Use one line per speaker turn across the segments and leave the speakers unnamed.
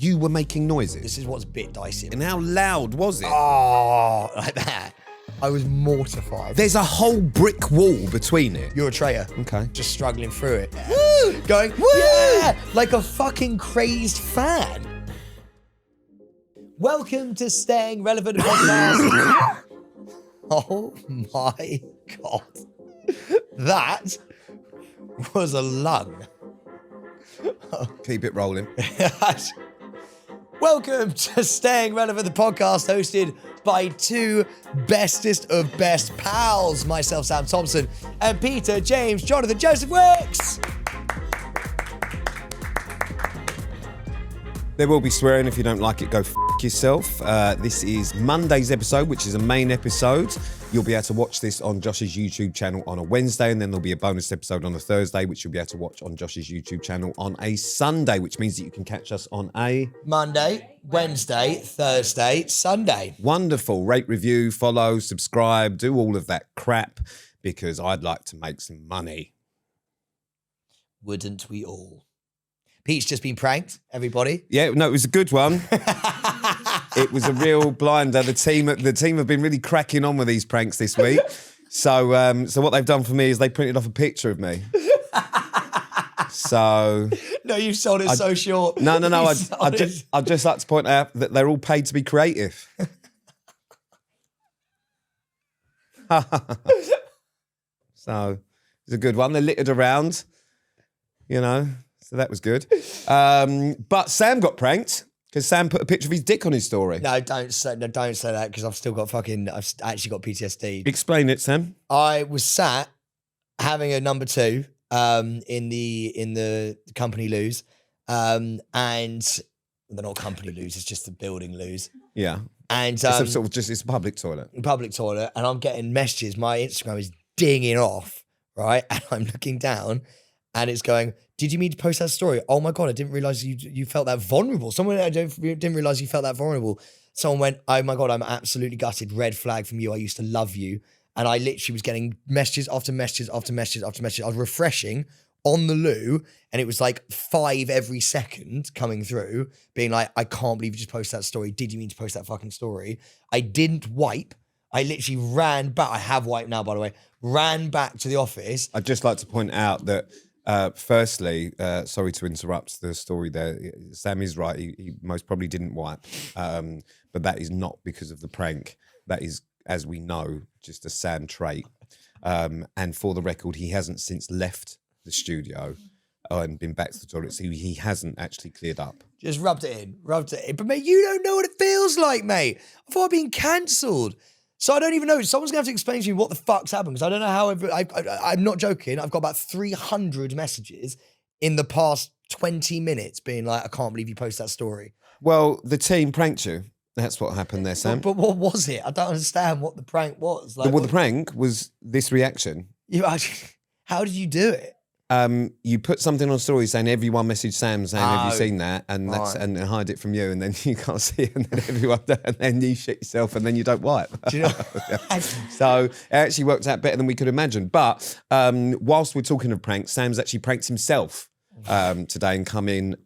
You were making noises.
This is what's a bit dicey.
And how loud was it?
Oh, like that. I was mortified.
There's a whole brick wall between it.
You're a traitor.
Okay.
Just struggling through it. Woo! Going, woo! Yeah! Like a fucking crazed fan. Welcome to Staying Relevant Podcast. Oh my God. That was a lung.
Keep it rolling.
Welcome to Staying Relevant, the podcast hosted by two bestest of best pals, myself, Sam Thompson, and Peter, James, Jonathan, Joseph Wicks.
There will be swearing. If you don't like it, go f*** yourself. This is Monday's episode, which is a main episode. You'll be able to watch this on Josh's YouTube channel on a Wednesday, and then there'll be a bonus episode on a Thursday, which you'll be able to watch on Josh's YouTube channel on a Sunday, which means that you can catch us on a
Monday, Wednesday, Thursday, Sunday.
Wonderful. Rate, review, follow, subscribe, do all of that crap, because I'd like to make some money.
Wouldn't we all? Pete's just been pranked, everybody.
Yeah, no, it was a good one. It was a real blinder. The team have been really cracking on with these pranks this week. So what they've done for me is they printed off a picture of me. So
No, you sold it so short.
No. I'd just like to point out that they're all paid to be creative. So it's a good one. They're littered around, you know. So that was good. But Sam got pranked because Sam put a picture of his dick on his story.
No, don't say that because I've still got I've actually got PTSD.
Explain it, Sam.
I was sat having a number two in the company loos, and they're not company loos, it's just the building loos.
Yeah.
And
it's a public toilet.
Public toilet, and I'm getting messages. My Instagram is dinging off, right? And I'm looking down, and it's going, "Did you mean to post that story? Oh my God, I didn't realize you felt that vulnerable. Someone I didn't realize you felt that vulnerable." Someone went, "Oh my God, I'm absolutely gutted. Red flag from you. I used to love you." And I literally was getting messages after messages after messages after messages. I was refreshing on the loo, and it was like 5 every second coming through, being like, "I can't believe you just posted that story. Did you mean to post that fucking story?" I didn't wipe. I literally ran back. I have wiped now, by the way. Ran back to the office.
I'd just like to point out that firstly, sorry to interrupt the story there. Sam is right. He most probably didn't wipe. But that is not because of the prank. That is, as we know, just a Sam trait. And for the record, he hasn't since left the studio and been back to the toilet. So he hasn't actually cleared up.
Just rubbed it in. But mate, you don't know what it feels like, mate. I thought I'd been cancelled. So I don't even know. Someone's going to have to explain to me what the fuck's happened, because I don't know how. I'm not joking. I've got about 300 messages in the past 20 minutes being like, "I can't believe you posted that story."
Well, the team pranked you. That's what happened there, Sam.
But what was it? I don't understand what the prank was. Like,
the prank was this reaction.
How did you do it?
You put something on story saying everyone messaged Sam saying, "Have you seen that?" And that's
right.
and hide it from you, and then you can't see it, and then everyone, and then you shit yourself, and then you don't wipe.
Do you know?
So it actually worked out better than we could imagine. But whilst we're talking of pranks, Sam's actually pranked himself today and come in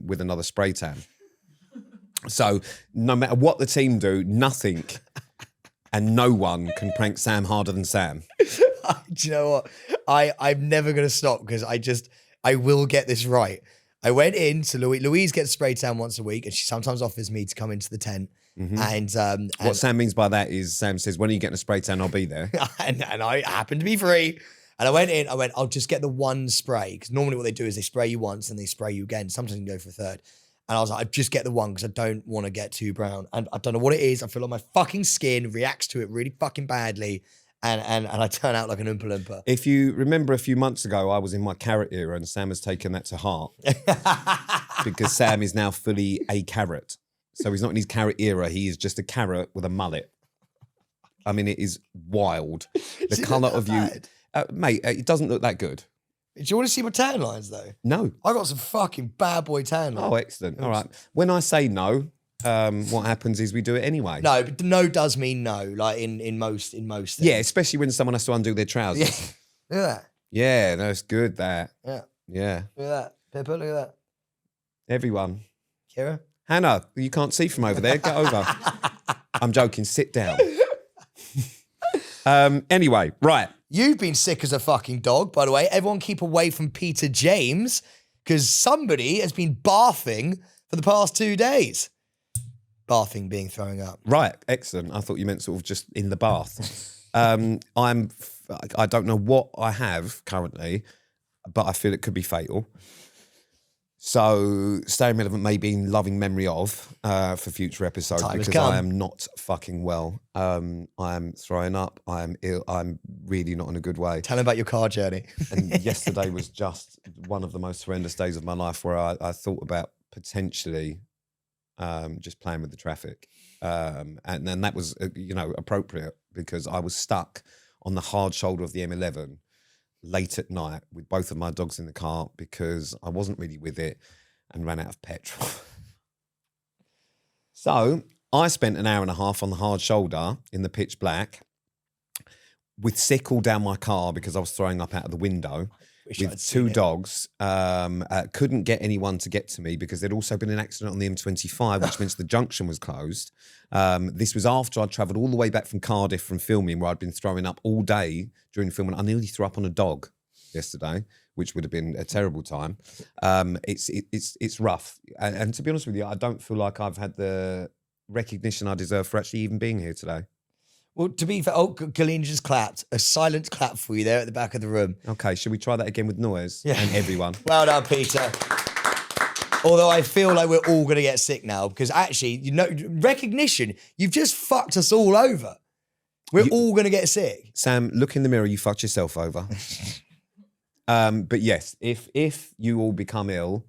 with another spray tan. So no matter what the team do, nothing and no one can prank Sam harder than Sam.
Do you know what? I'm never going to stop because I will get this right. I went in to Louise. Louise gets spray tan once a week, and she sometimes offers me to come into the tent.
Mm-hmm.
And
what Sam means by that is Sam says, "When are you getting a spray tan? I'll be there."
and I happen to be free. And I went in, I'll just get the one spray. Because normally what they do is they spray you once and they spray you again. Sometimes you can go for a third. And I was like, I just get the one because I don't want to get too brown. And I don't know what it is. I feel like my fucking skin reacts to it really fucking badly. And I turn out like an Oompa Loompa.
If you remember a few months ago, I was in my carrot era and Sam has taken that to heart. Because Sam is now fully a carrot. So he's not in his carrot era. He is just a carrot with a mullet. I mean, it is wild. The colour of you. Mate, it doesn't look that good.
Do you want to see my tan lines though?
No.
I got some fucking bad boy tan lines.
Oh, excellent. All right. When I say no, what happens is we do it anyway.
No, but no does mean no, like in most things.
Yeah, especially when someone has to undo their trousers.
Yeah. Look at that.
Yeah, that's good, that.
Yeah.
Yeah.
Look at that. Pippa, look at that.
Everyone.
Kira?
Hannah, you can't see from over there. Get over. I'm joking. Sit down. Anyway, right.
You've been sick as a fucking dog, by the way. Everyone keep away from Peter James because somebody has been barfing for the past 2 days. Barfing being throwing up.
Right. Excellent. I thought you meant sort of just in the bath. I don't know what I have currently, but I feel it could be fatal. So staying relevant may be in loving memory of for future episodes because I am not fucking well. I am throwing up. I am ill. I'm really not in a good way.
Tell them about your car journey.
And yesterday was just one of the most horrendous days of my life where I thought about potentially just playing with the traffic. And then that was, appropriate because I was stuck on the hard shoulder of the M11 late at night with both of my dogs in the car because I wasn't really with it and ran out of petrol. So I spent an hour and a half on the hard shoulder in the pitch black with sick all down my car because I was throwing up out of the window with 2 dogs. Couldn't get anyone to get to me because there'd also been an accident on the M25, which means the junction was closed. This was after I'd travelled all the way back from Cardiff from filming where I'd been throwing up all day during filming. I nearly threw up on a dog yesterday, which would have been a terrible time. It's rough. And to be honest with you, I don't feel like I've had the recognition I deserve for actually even being here today.
Well, to be fair, Galena just clapped. A silent clap for you there at the back of the room.
Okay, should we try that again with noise? Yeah. And everyone?
Well done, Peter. Although I feel like we're all going to get sick now because actually, recognition, you've just fucked us all over. We're all going to get sick.
Sam, look in the mirror, you fucked yourself over. But yes, if you all become ill,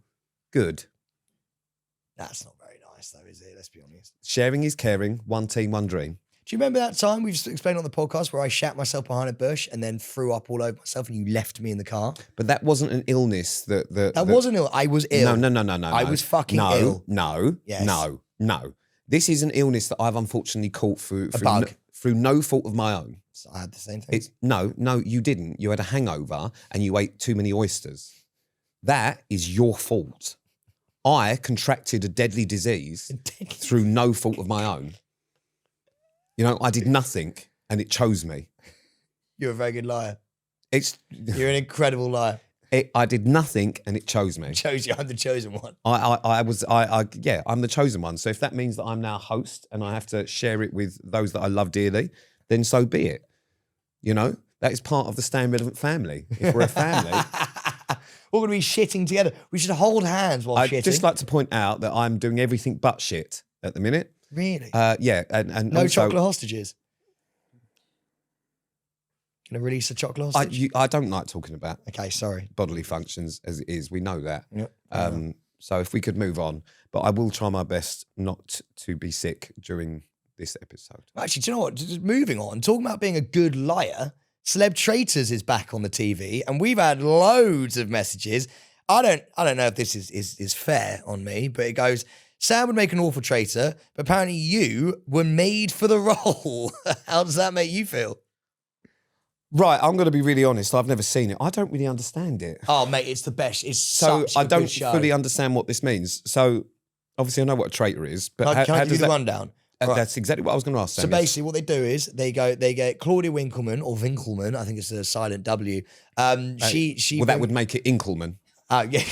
good.
That's not very nice though, is it? Let's be honest.
Sharing is caring, one team, one dream.
Do you remember that time we've explained on the podcast where I shat myself behind a bush and then threw up all over myself and you left me in the car?
But that wasn't an illness. That
wasn't ill. I was ill.
No.
I was fucking ill.
Yes. No. This is an illness that I've unfortunately caught through no fault of my own.
So I had the same thing.
No, you didn't. You had a hangover and you ate too many oysters. That is your fault. I contracted a deadly disease through no fault of my own. I did nothing and it chose me.
You're a very good liar. You're an incredible liar.
I did nothing and it chose me.
Chose you. I'm the chosen one.
I'm the chosen one. So if that means that I'm now host and I have to share it with those that I love dearly, then so be it. That is part of the Staying Relevant family. If we're a family.
We're going to be shitting together. We should hold hands while shitting.
I'd just like to point out that I'm doing everything but shit at the minute.
Really?
Yeah. And
no
also,
chocolate hostages? Going to release a chocolate hostage?
I don't like talking about bodily functions as it is. We know that. Yep. So if we could move on. But I will try my best not to be sick during this episode.
Actually, do you know what? Just moving on, talking about being a good liar, Celeb Traitors is back on the TV and we've had loads of messages. I don't know if this is fair on me, but it goes, Sam would make an awful traitor, but apparently you were made for the role. How does that make you feel?
Right, I'm going to be really honest. I've never seen it. I don't really understand it.
Oh, mate, it's the best. It's such a
I don't
good show.
fully understand what this means. So obviously I know what a traitor is, but
can I give you the rundown? Right.
That's exactly what I was going to ask.
So basically what they do is they get Claudia Winkleman or Winkelman. I think it's a silent W.
That would make it Inkelman.
Yeah,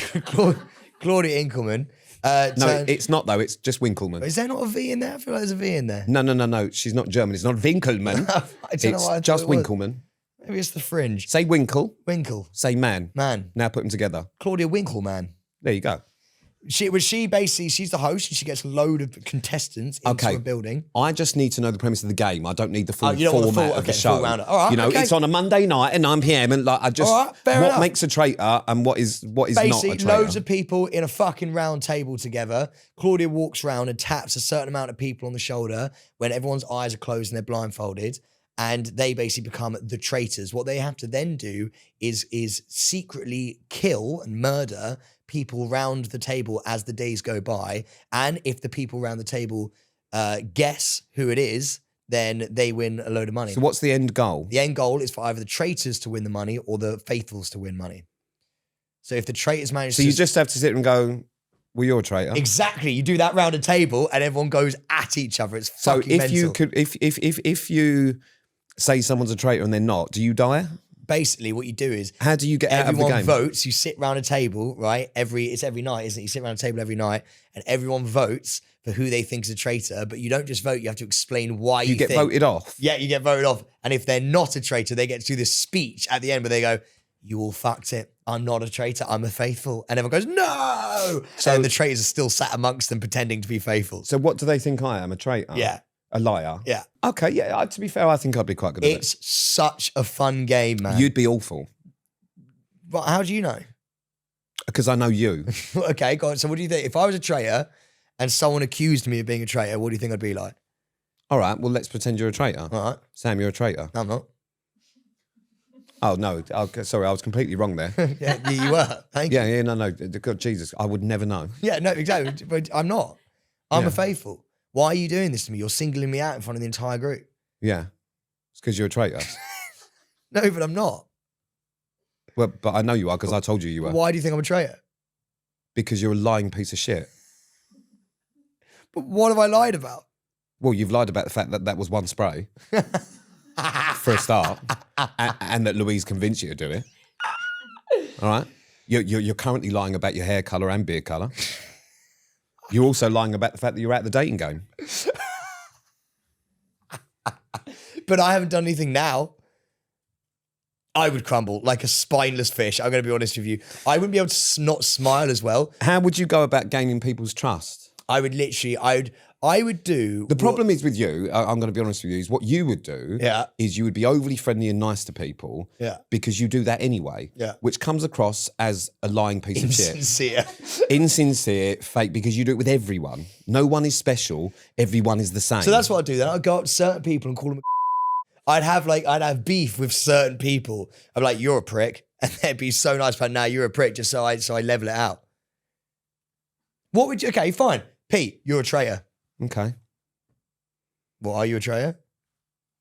Claudia Inkelman.
No, it's not though. It's just Winkelman.
Is there not a V in there? I feel like there's a V in there.
No. She's not German. It's not Winkelman.
It's
just Winkelman.
Maybe it's the fringe.
Say Winkle.
Winkle.
Say man.
Man.
Now put them together.
Claudia Winkelman.
There you go.
She basically, she's the host and she gets a load of contestants into a building.
I just need to know the premise of the game. I don't need the full format of the show.
All right,
it's on a Monday night and 9 PM and what makes a traitor and what is not a traitor.
Loads of people in a fucking round table together. Claudia walks around and taps a certain amount of people on the shoulder when everyone's eyes are closed and they're blindfolded. And they basically become the traitors. What they have to then do is secretly kill and murder people round the table as the days go by. And if the people around the table guess who it is, then they win a load of money.
So what's the end goal?
The end goal is for either the traitors to win the money or the faithfuls to win money. So if the traitors manage
So you just have to sit and go, Well, you're a traitor.
Exactly. You do that round a table and everyone goes at each other. It's
So
fucking
if
mental.
you could, if you say someone's a traitor and they're not, do you die?
Basically, what you do is
How do you get out of the
everyone
game?
votes. You sit round a table, right? It's every night, isn't it? You sit around a table every night, and everyone votes for who they think is a traitor. But you don't just vote; you have to explain why you
get
think.
voted off.
Yeah, you get voted off. And if they're not a traitor, they get to do this speech at the end where they go, "You all fucked it. I'm not a traitor. I'm a faithful." And everyone goes, "No!" So and the traitors are still sat amongst them pretending to be faithful.
So what do they think I am? A traitor?
Yeah.
A liar?
Yeah.
Okay, yeah, to be fair, I think I'd be quite good at it.
It's such a fun game, man.
You'd be awful.
But how do you know?
Because I know you.
Okay, go on. So what do you think? If I was a traitor and someone accused me of being a traitor, what do you think I'd be like?
All right, well, let's pretend you're a traitor.
All right.
Sam, you're a traitor.
No, I'm not.
Oh, no. Okay, sorry, I was completely wrong there.
Yeah, you were. Thank you.
Yeah, no. God, Jesus, I would never know.
Yeah, no, exactly. But I'm not. I'm
Yeah.
a faithful. Why are you doing this to me? You're singling me out in front of the entire group.
Yeah. It's because you're a traitor.
No, but I'm not.
Well, but I know you are because I told you were.
Why do you think I'm a traitor?
Because you're a lying piece of shit.
But what have I lied about?
Well, you've lied about the fact that that was one spray, for a start, and that Louise convinced you to do it. All right? You're currently lying about your hair colour and beard colour. You're also lying about the fact that you're out the dating game.
But I haven't done anything now. I would crumble like a spineless fish. I'm going to be honest with you. I wouldn't be able to not smile as well.
How would you go about gaining people's trust?
I would literally, I would do.
The problem is with you, I'm going to be honest with you, is what you would do is you would be overly friendly and nice to people because you do that anyway, which comes across as a lying piece of shit.
Insincere.
Insincere, fake, because you do it with everyone. No one is special. Everyone is the same.
So that's what I'd do then. I'd go up to certain people and call them I'd have beef with certain people. I'm like, you're a prick. And they'd be so nice, but now you're a prick, just so I level it out. What would you, okay, fine. Pete, you're a traitor.
Okay.
Well, are you a traitor?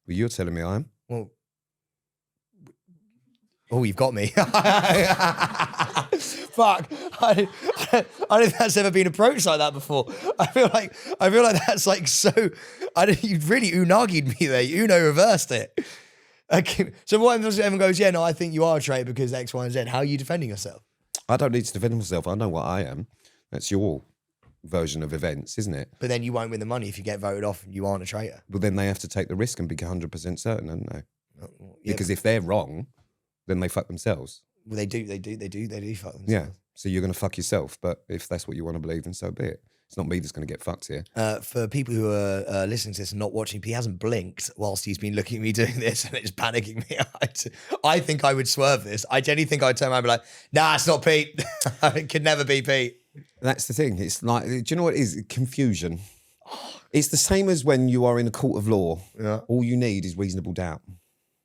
Well, you're telling me I am.
Well, oh, you've got me. Fuck. I don't think that's ever been approached like that before. I feel like that's like so. You really unagied me there. You Uno reversed it. Okay. So what if everyone goes, yeah, no, I think you are a traitor because X, Y, and Z. How are you defending yourself?
I don't need to defend myself. I know what I am. That's your version of events, isn't it?
But then you won't win the money if you get voted off and you aren't a traitor.
Well, then they have to take the risk and be 100% certain, don't they?
Yeah,
Because if they're wrong, then they fuck themselves.
well, they do fuck themselves.
Yeah. So you're going to fuck yourself. But if that's what you want to believe, then so be it. It's not me that's going to get fucked here.
For people who are listening to this and not watching, he hasn't blinked whilst he's been looking at me doing this, and it's panicking me. I think I would swerve this. I genuinely think I'd turn around and be like, nah, it's not Pete. It could never be Pete.
That's the thing. It's like, do you know what it is? Confusion. It's the same as when you are in a court of law.
Yeah.
All you need is reasonable doubt.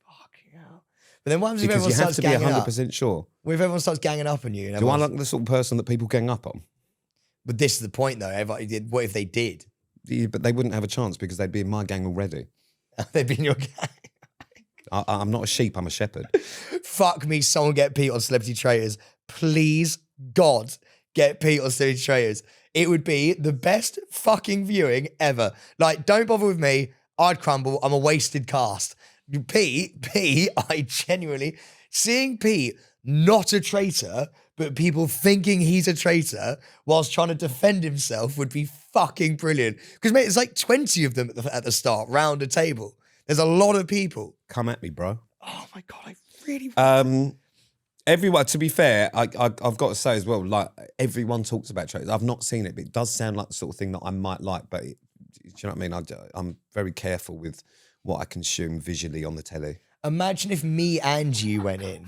Fucking hell. But then what happens if
Because
everyone
you have
starts
to be
ganging
100%
up?
sure.
What if everyone starts ganging up on you? And
Do I
everyone's-
like the sort of person that people gang up on?
But this is the point, though. What if they did?
Yeah, but they wouldn't have a chance because they'd be in my gang already.
They'd be in your gang.
I'm not a sheep, I'm a shepherd.
Fuck me, someone get Pete on Celebrity Traitors. Please, God, get Pete on Celebrity Traitors. It would be the best fucking viewing ever. Like, don't bother with me. I'd crumble. I'm a wasted cast. Pete, I genuinely, seeing Pete not a traitor, but people thinking he's a traitor whilst trying to defend himself would be fucking brilliant. Because, mate, there's like 20 of them at the start, round a table. There's a lot of people.
Come at me, bro.
Oh my God, I really...
Everyone, to be fair, I've got to say as well, like, everyone talks about traitors. I've not seen it, but it does sound like the sort of thing that I might like. But do you know what I mean? I'm very careful with what I consume visually on the telly.
Imagine if me and you went in.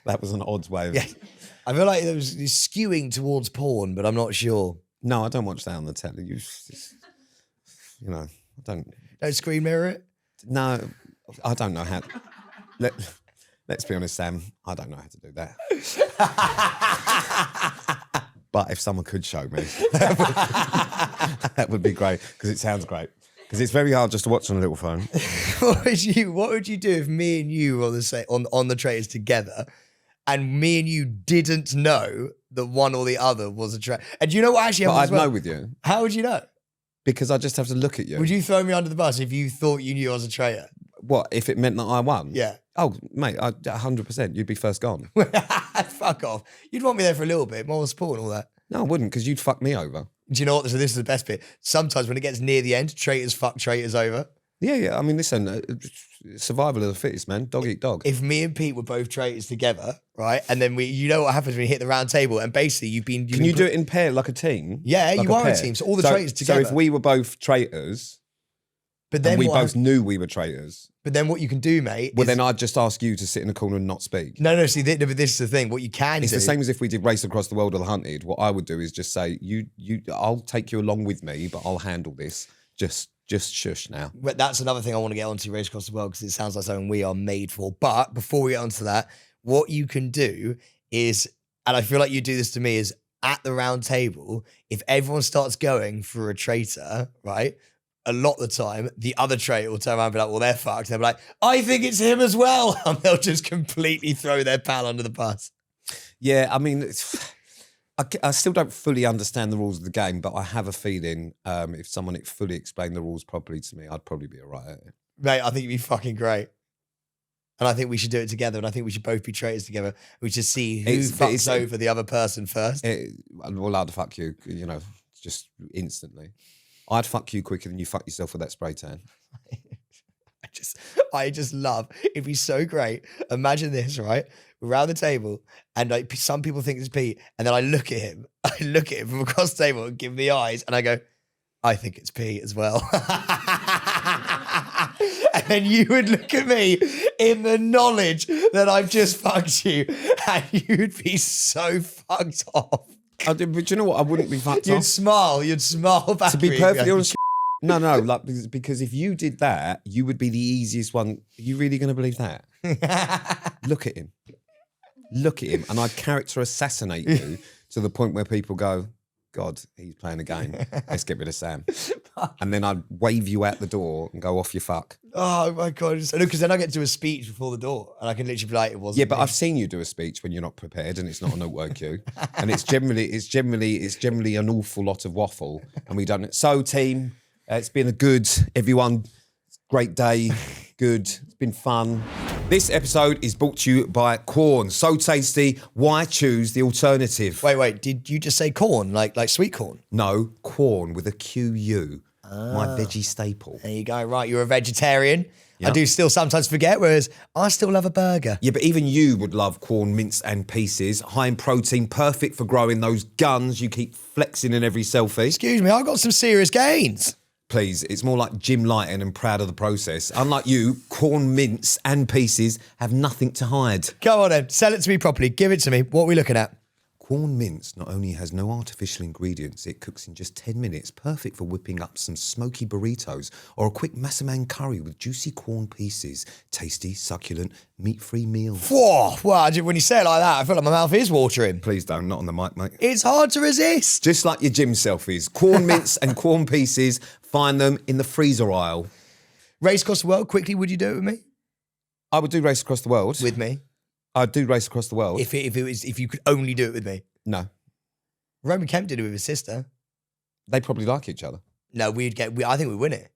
That was an odd way of...
Yeah, I feel like it was skewing towards porn, but I'm not sure.
No, I don't watch that on the telly. You know, I don't...
Don't screen mirror it?
No, I don't know how... Let's be honest, Sam, I don't know how to do that. But if someone could show me, that would be great, because it sounds great. Because it's very hard just to watch on a little phone.
What would you do if me and you were on the Traitors together, and me and you didn't know that one or the other was a traitor. And do you know what actually
But
happens
I'd
as well?
know with you
How would you know?
because I just have to look at you.
Would you throw me under the bus if you thought you knew I was a traitor?
What if it meant that I won?
Yeah.
Oh, mate, 100%. You'd be first gone.
Fuck off. You'd want me there for a little bit, moral support and all that.
No, I wouldn't, because you'd fuck me over.
Do you know what? So this is the best bit. Sometimes when it gets near the end, traitors fuck traitors over.
Yeah. I mean, listen, survival of the fittest, man. Dog eat dog.
If me and Pete were both traitors together, right? And then you know what happens when you hit the round table, and basically
Can you do it in pair, like a team?
Yeah,
like
you are
pair?
a team. So all the traitors together.
So if we were both traitors,
but then
and we
what
both knew we were traitors,
But then what you can do, mate,
well,
is,
then I'd just ask you to sit in a corner and not speak.
No, see, but this is the thing. What you can
It's
do...
the same as if we did Race Across the World or The Hunted. What I would do is just say, I'll take you along with me, but I'll handle this. Just shush now.
But that's another thing I want to get onto, Race Across the World, because it sounds like something we are made for. But before we get onto that, what you can do is, and I feel like you do this to me, is at the round table, if everyone starts going for a traitor, right? A lot of the time, the other traitor will turn around and be like, well, they're fucked. They'll be like, I think it's him as well. And they'll just completely throw their pal under the bus.
Yeah, I mean, I still don't fully understand the rules of the game, but I have a feeling if someone fully explained the rules properly to me, I'd probably be all right at it.
Mate, I think it'd be fucking great. And I think we should do it together. And I think we should both be traitors together. We should see who fucks over the other person first.
Well, I'd fuck you, just instantly. I'd fuck you quicker than you fuck yourself with that spray tan.
I just love, it'd be so great. Imagine this, right? We're around the table and like some people think it's Pete. And then I look at him from across the table and give him the eyes. And I go, I think it's Pete as well. And then you would look at me in the knowledge that I've just fucked you. And you'd be so fucked off.
But you know what? I wouldn't be fucked
You'd
off.
smile back.
To be perfectly honest, no, like because if you did that, you would be the easiest one. Are you really going to believe that? Look at him, and I'd character assassinate you to the point where people go, God, he's playing a game. Let's get rid of Sam. And then I'd wave you out the door and go off your fuck.
Oh my God. Because then I get to do a speech before the door and I can literally be like, it wasn't
Yeah, but
me.
I've seen you do a speech when you're not prepared and it's not an auto cue. And it's generally an awful lot of waffle. And we don't. So team, it's been a good, everyone, great day. Good. It's been fun. This episode is brought to you by Quorn. So tasty. Why choose the alternative?
Wait. Did you just say corn? Like sweet corn?
No, Quorn with a QU. My veggie staple.
There you go. Right. You're a vegetarian.
Yeah.
I do still sometimes forget, whereas I still love a burger.
Yeah, but even you would love Quorn minced and pieces. High in protein, perfect for growing those guns you keep flexing in every selfie.
Excuse me, I got some serious gains.
Please, it's more like Jim Lighton and proud of the process. Unlike you, Quorn mince and pieces have nothing to hide.
Come on then, sell it to me properly. Give it to me. What are we looking at?
Quorn mince not only has no artificial ingredients, it cooks in just 10 minutes, perfect for whipping up some smoky burritos or a quick massaman curry with juicy Quorn pieces. Tasty, succulent, meat-free meals.
Whoa, well, when you say it like that, I feel like my mouth is watering.
Please don't, not on the mic, mate.
It's hard to resist.
Just like your gym selfies. Quorn mince and Quorn pieces, find them in the freezer aisle.
Race across the world, quickly, would you do it with me?
I would do Race Across the World.
With me?
I'd do Race Across the World.
If you could only do it with me.
No.
Roman Kemp did it with his sister.
They probably like each other.
No, I think we'd win it.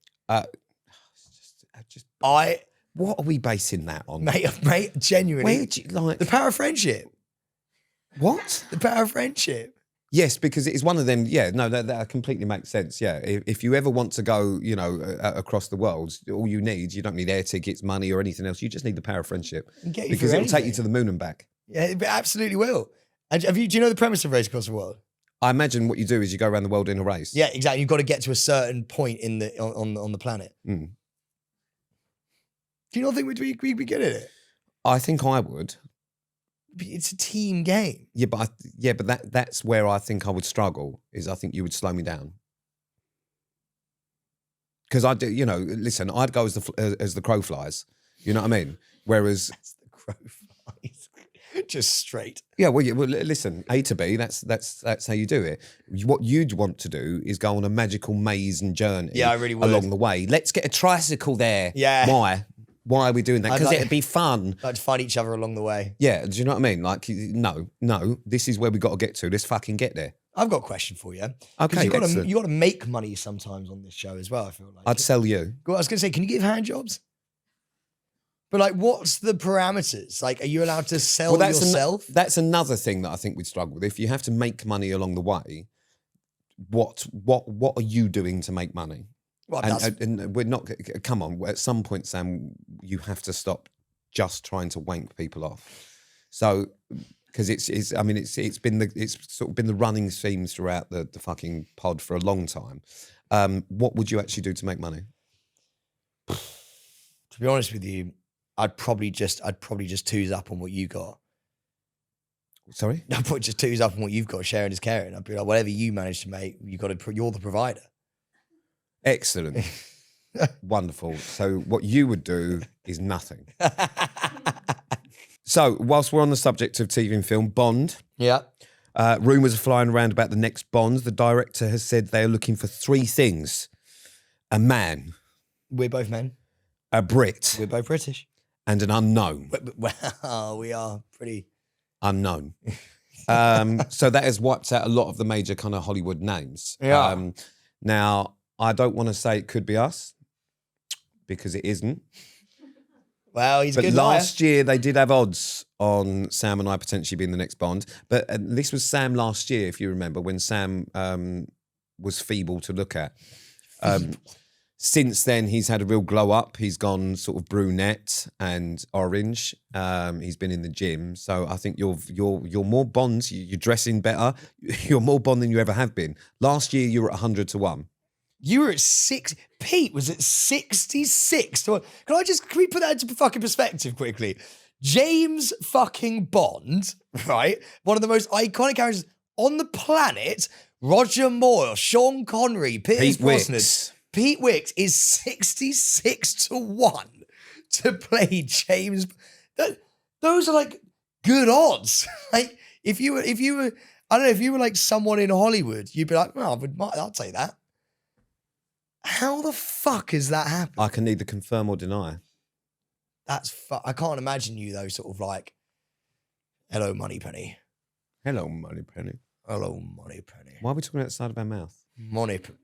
What are we basing that on?
Mate, genuinely.
Where do you like
the power of friendship.
What?
The power of friendship.
Yes, because it is one of them. Yeah, no, that completely makes sense. Yeah, if you ever want to go, across the world, all you don't need air tickets, money, or anything else. You just need the power of friendship because it'll take you to the moon and back.
Yeah, it absolutely will. And do you know the premise of Race Across the World?
I imagine what you do is you go around the world in a race.
Yeah, exactly. You've got to get to a certain point on the planet.
Mm.
Do you not think we'd be good at it?
I think I would.
It's a team game.
Yeah, but that's where I think I would struggle. Is I think you would slow me down. Because I do, listen, I'd go as the crow flies. You know what I mean? Whereas
that's the crow flies, just straight.
Yeah, well, listen, A to B. That's how you do it. What you'd want to do is go on a magical maze and journey.
Yeah, I really would.
Along the way. Let's get a tricycle there.
Yeah.
Why? Why are we doing that?
I'd
Because
like-
it'd be fun.
Like to find each other along the way.
Yeah, do you know what I mean? Like, no, this is where we got to get to. Let's fucking get there.
I've got a question for you.
Okay,
you got
excellent.
to make money sometimes on this show as well. I feel like
I'd sell you.
Well, I was going to say, can you give hand jobs? But like, what's the parameters? Like, are you allowed to sell yourself?
That's another thing that I think we'd struggle with. If you have to make money along the way, what are you doing to make money?
Well,
And we're not. Come on. At some point, Sam, you have to stop just trying to wank people off. So, because it's sort of been the running themes throughout the fucking pod for a long time. What would you actually do to make money?
To be honest with you, I'd probably just twos up on what you got.
Sorry?
I'd probably just twos up on what you've got. Sharing is caring. I'd be like, whatever you manage to make, you're the provider.
Excellent. Wonderful. So what you would do is nothing. So whilst we're on the subject of TV and film, Bond.
Yeah.
Rumours are flying around about the next Bond. The director has said they are looking for 3 things. A man.
We're both men.
A Brit.
We're both British.
And an unknown.
Well, we are pretty...
Unknown. So that has wiped out a lot of the major kind of Hollywood names.
Yeah.
Now, I don't want to say it could be us because it isn't.
Well, he's a
But
good
last year they did have odds on Sam and I potentially being the next Bond. But this was Sam last year, if you remember, when Sam was feeble to look at. Since then, he's had a real glow up. He's gone sort of brunette and orange. He's been in the gym, so I think you're more Bond. You're dressing better. You're more Bond than you ever have been. Last year, you were at 100-1.
You were at 6. Pete was at 66 to 1. Can we put that into fucking perspective quickly? James fucking Bond, right? One of the most iconic characters on the planet. Roger Moore, Sean Connery, Pierce Brosnan. Pete Wicks is 66 to 1 to play James. Those are like good odds. Like if you were, I don't know, if you were like someone in Hollywood, you'd be like, well, I'll take that. How the fuck has that happened?
I can neither confirm or deny.
I can't imagine you though, sort of like, hello, Moneypenny.
Hello, Moneypenny.
Hello, Moneypenny.
Why are we talking out the side of our mouth?
Moneypenny.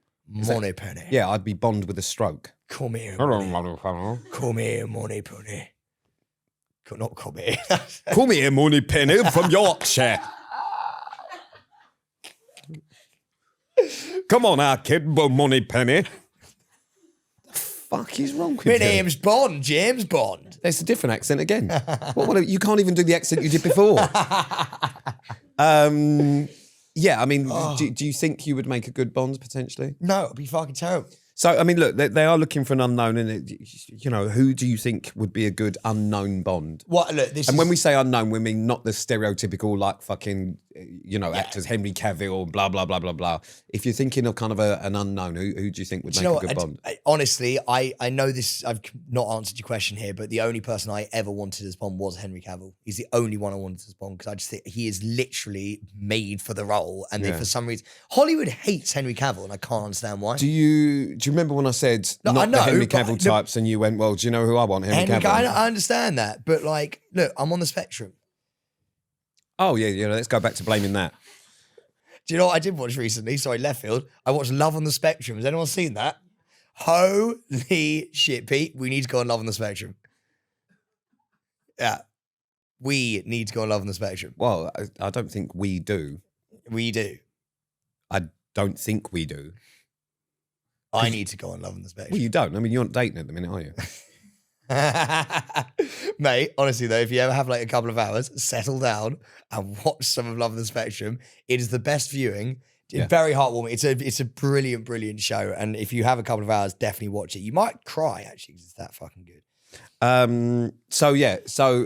Yeah, I'd be Bond with a stroke.
Come here.
Hello, Moneypenny.
Come here, Moneypenny. Not come here.
Come here, Moneypenny from Yorkshire. Come on, our kid, Moneypenny. The fuck is wrong with you?
My name's Bond, James Bond.
It's a different accent again. You can't even do the accent you did before. Yeah, I mean, do you think you would make a good Bond potentially?
No, it'd be fucking terrible.
So, I mean, look, they are looking for an unknown, and who do you think would be a good unknown Bond?
What? Look,
when we say unknown, we mean not the stereotypical like fucking actors Henry Cavill, blah blah blah blah blah. If you're thinking of kind of an unknown, who do you think would make a good Bond?
Honestly, I know this. I've not answered your question here, but the only person I ever wanted as Bond was Henry Cavill. He's the only one I wanted as Bond because I just think he is literally made for the role, and then for some reason Hollywood hates Henry Cavill, and I can't understand why.
Do you remember when I said the Henry Cavill types, and you went, well, do you know who I want? Henry Cavill.
I understand that, but like, look, I'm on the spectrum.
Oh yeah, let's go back to blaming that.
Do you know what I did watch recently? Sorry, left field. I watched Love on the Spectrum. Has anyone seen that? Holy shit, Pete. We need to go on Love on the Spectrum. Yeah. We need to go on Love on the Spectrum.
Well, I don't think we do.
We do.
I don't think we do.
I need to go on Love on the Spectrum.
Well, you don't. I mean, you're not dating at the minute, are you?
Mate, honestly though, if you ever have like a couple of hours, settle down and watch some of Love on the Spectrum. It is the best viewing. Yeah. Very heartwarming. It's a brilliant, brilliant show. And if you have a couple of hours, definitely watch it. You might cry actually because it's that fucking good.
So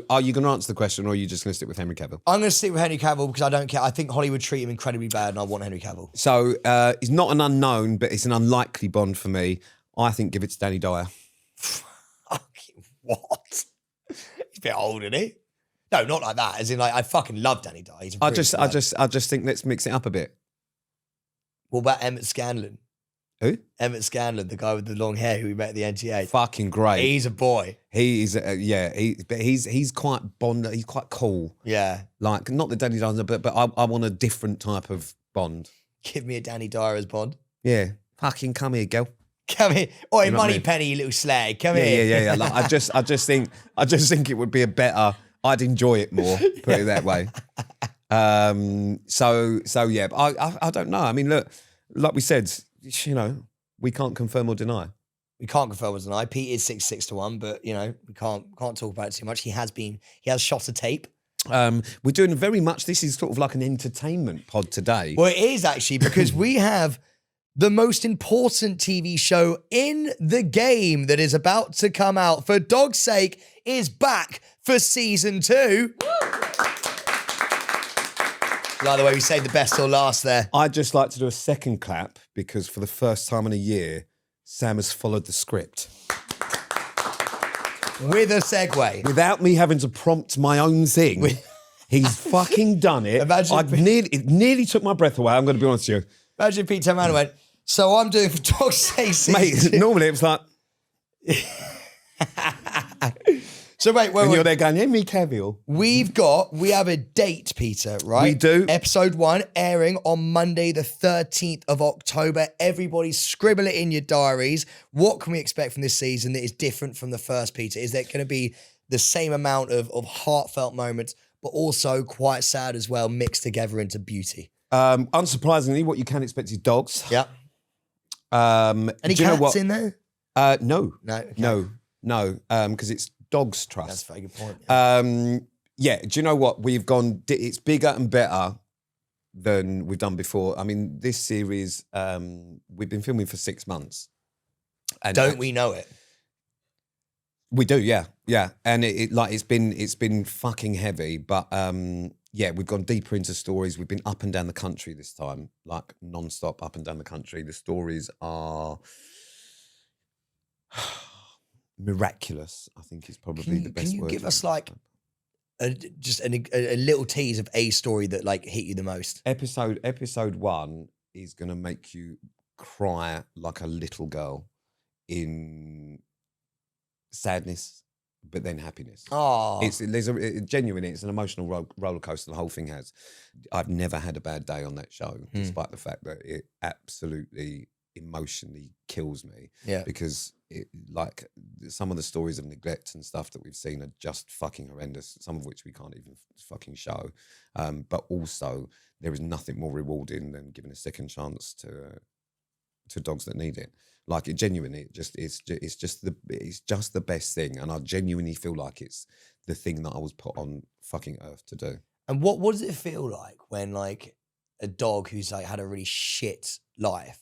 are you going to answer the question or are you just going to stick with Henry Cavill?
I'm going to stick with Henry Cavill because I don't care. I think Hollywood treat him incredibly bad and I want Henry Cavill.
So he's not an unknown, but it's an unlikely Bond for me. I think give it to Danny Dyer.
What? He's a bit old, isn't he? No, not like that. As in, like, I fucking love Danny Dyer.
I just think let's mix it up a bit.
What about Emmett Scanlon?
Who?
Emmett Scanlon, the guy with the long hair who we met at the NTA.
Fucking great.
He's a boy.
He is, but he's quite Bond. He's quite cool.
Yeah.
Like, not the Danny Dyer, but I want a different type of Bond.
Give me a Danny Dyer as Bond.
Yeah. Fucking come here, girl.
Come here. Oi,
You know what I
Money
mean?
Penny, you little slag. Come
Yeah,
here.
yeah. Like, I just think it would be a better. I'd enjoy it more. Put it that way. So yeah. But I don't know. I mean, look, like we said, you know, we can't confirm or deny.
We can't confirm or deny. Pete is 6-6-1, but you know, we can't talk about it too much. He has shot a tape.
We're doing very much. This is sort of like an entertainment pod today.
Well, it is actually because we have the most important TV show in the game that is about to come out. For Dog's Sake is back for season 2. Like the way we saved the best till last there.
I'd just like to do a second clap because for the first time in a year, Sam has followed the script.
With a segue.
Without me having to prompt my own thing, he's fucking done it. It nearly took my breath away, I'm going to be honest with you.
Imagine if Pete turned around and went, so I'm doing for Dog's Sake season
Mate,
2.
normally it was like...
So wait,
and you're there going, yeah, me caviar.
We have a date, Peter, right?
We do.
Episode 1 airing on Monday, the 13th of October. Everybody scribble it in your diaries. What can we expect from this season that is different from the first, Peter? Is there going to be the same amount of heartfelt moments, but also quite sad as well, mixed together into beauty?
Unsurprisingly, what you can expect is dogs.
Yeah. Any
do you know
cats
what?
in there?
No.
No. Okay.
No. Because it's Dogs Trust.
That's a very good point.
Yeah. Do you know what? We've gone, it's bigger and better than we've done before. I mean, this series, we've been filming for 6 months. And
Don't we know it?
We do, yeah. And it's been fucking heavy, but yeah, we've gone deeper into stories. We've been up and down the country this time, like non-stop up and down the country. The stories are miraculous, I think is probably the best word.
Can you give us like just a little tease of a story that like hit you the most?
Episode 1 is going to make you cry like a little girl in sadness, but then happiness.
Oh,
Genuinely, it's an emotional roller coaster. The whole thing has. I've never had a bad day on that show, despite the fact that it absolutely emotionally kills me.
Yeah,
because like some of the stories of neglect and stuff that we've seen are just fucking horrendous. Some of which we can't even fucking show. But also, there is nothing more rewarding than giving a second chance to dogs that need it. Like, it genuinely, it's just the best thing, and I genuinely feel like it's the thing that I was put on fucking earth to do.
and what does it feel like when like a dog who's like had a really shit life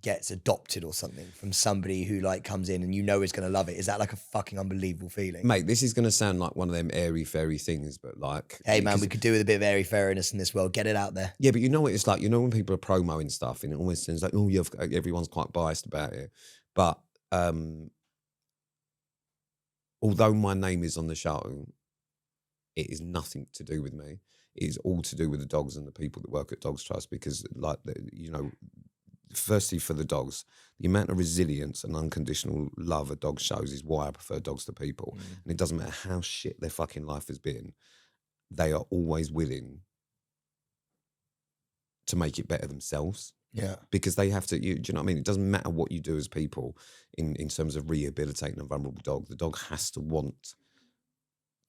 gets adopted or something from somebody who like comes in and you know is going to love it? Is that like a fucking unbelievable feeling?
Mate, this is going to sound like one of them airy fairy things, but like,
Hey man, we could do with a bit of airy fairiness in this world. Get it out there.
yeah, but you know what it's like. You know when people are promoing stuff, and it almost seems like, oh, everyone's quite biased about it. But although my name is on the show, it is nothing to do with me. It is all to do with the dogs and the people that work at Dogs Trust, because, like, you know, firstly for the dogs, the amount of resilience and unconditional love a dog shows is why I prefer dogs to people. And it doesn't matter how shit their fucking life has been, they are always willing to make it better themselves.
Yeah.
Because they have to, do you know what I mean? It doesn't matter what you do as people in terms of rehabilitating a vulnerable dog. The dog has to want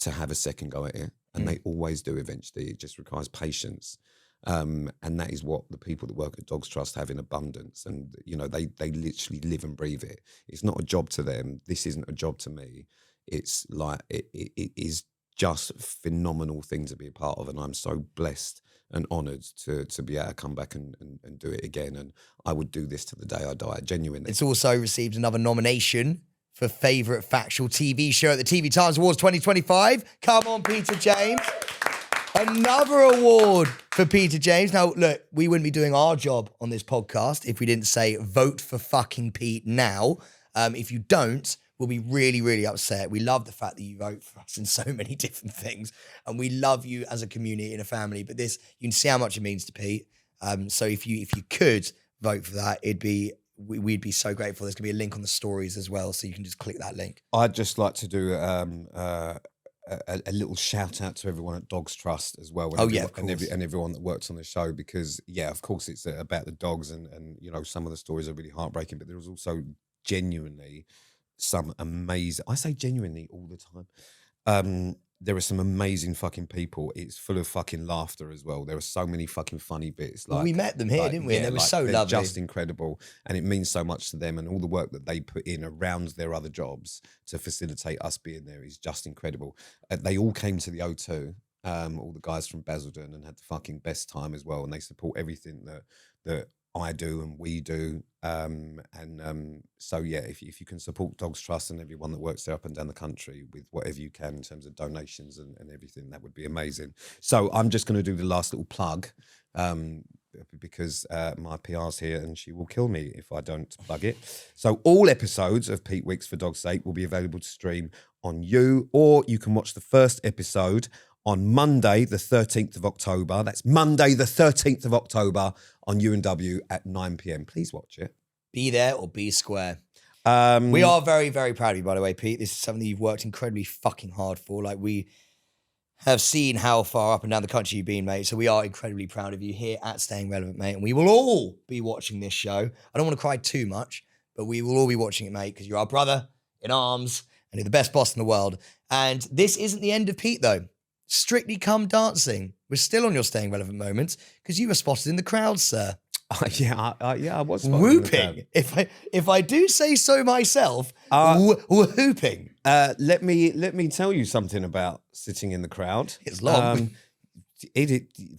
to have a second go at it. And they always do eventually. It just requires patience. And that is what the people that work at Dogs Trust have in abundance. And, you know, they literally live and breathe it. It's not a job to them. This isn't a job to me. It's like, it is just a phenomenal thing to be a part of. And I'm so blessed and honoured to be able to come back and do it again. And I would do this to the day I die, genuinely.
It's also received another nomination for favourite factual TV show at the TV Times Awards 2025. Come on, Peter James. Another award for Peter James. Now, look, we wouldn't be doing our job on this podcast if we didn't say vote for fucking Pete now. If you don't, we'll be really, really upset. We love the fact that you vote for us in so many different things. And we love you as a community and a family. But this, you can see how much it means to Pete. So if you could vote for that, it'd be we'd be so grateful. There's gonna be a link on the stories as well, so you can just click that link.
I'd just like to do a little shout out to everyone at Dogs Trust as well.
Oh, yeah, of
and,
course.
and everyone that works on the show, because yeah, of course it's about the dogs, and you know, some of the stories are really heartbreaking, but there was also genuinely some amazing. I say genuinely all the time. There are some amazing fucking people. It's full of fucking laughter as well. There are so many fucking funny bits.
Well, we met them here, didn't we? And they were so
they're
lovely.
just incredible, and it means so much to them. And all the work that they put in around their other jobs to facilitate us being there is just incredible. They all came to the O2, all the guys from Basildon, and had the fucking best time as well. And they support everything that I do and we do. So yeah, if you can support Dogs Trust and everyone that works there up and down the country with whatever you can in terms of donations and everything, that would be amazing. So I'm just going to do the last little plug, because my PR's here and she will kill me if I don't plug it. So all episodes of Pete Weeks for Dog's Sake will be available to stream on You, or you can watch the first episode on Monday, the 13th of October. That's Monday, the 13th of October on UNW at 9 p.m. Please watch it.
Be there or be square. We are very, very proud of you, by the way, Pete. This is something you've worked incredibly fucking hard for. Like, we have seen how far up and down the country you've been, mate. So we are incredibly proud of you here at Staying Relevant, mate. And we will all be watching this show. I don't want to cry too much, but we will all be watching it, mate, because you're our brother in arms and you're the best boss in the world. And this isn't the end of Pete, though. Strictly Come Dancing. We're still on your Staying Relevant moments because you were spotted in the crowd, sir.
I was spotted
Whooping. If I do say so myself, whooping.
Let me tell you something about sitting in the crowd.
It's long.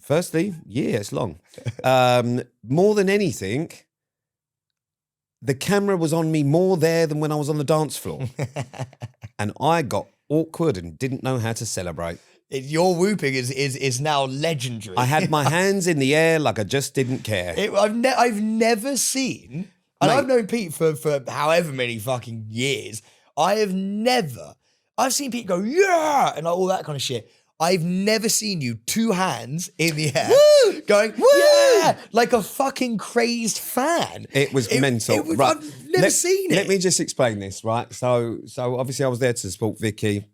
Firstly, yeah, it's long. More than anything, the camera was on me more there than when I was on the dance floor. And I got awkward and didn't know how to celebrate.
Your whooping is now legendary.
I had my hands in the air like I just didn't care.
I've never seen, and
Mate.
I've known Pete for however many fucking years. I've seen Pete go, yeah, and all that kind of shit. I've never seen you two hands in the air going, yeah, like a fucking crazed fan.
It was mental. Right.
I've never seen it.
Let me just explain this, right? So obviously I was there to support Vicky.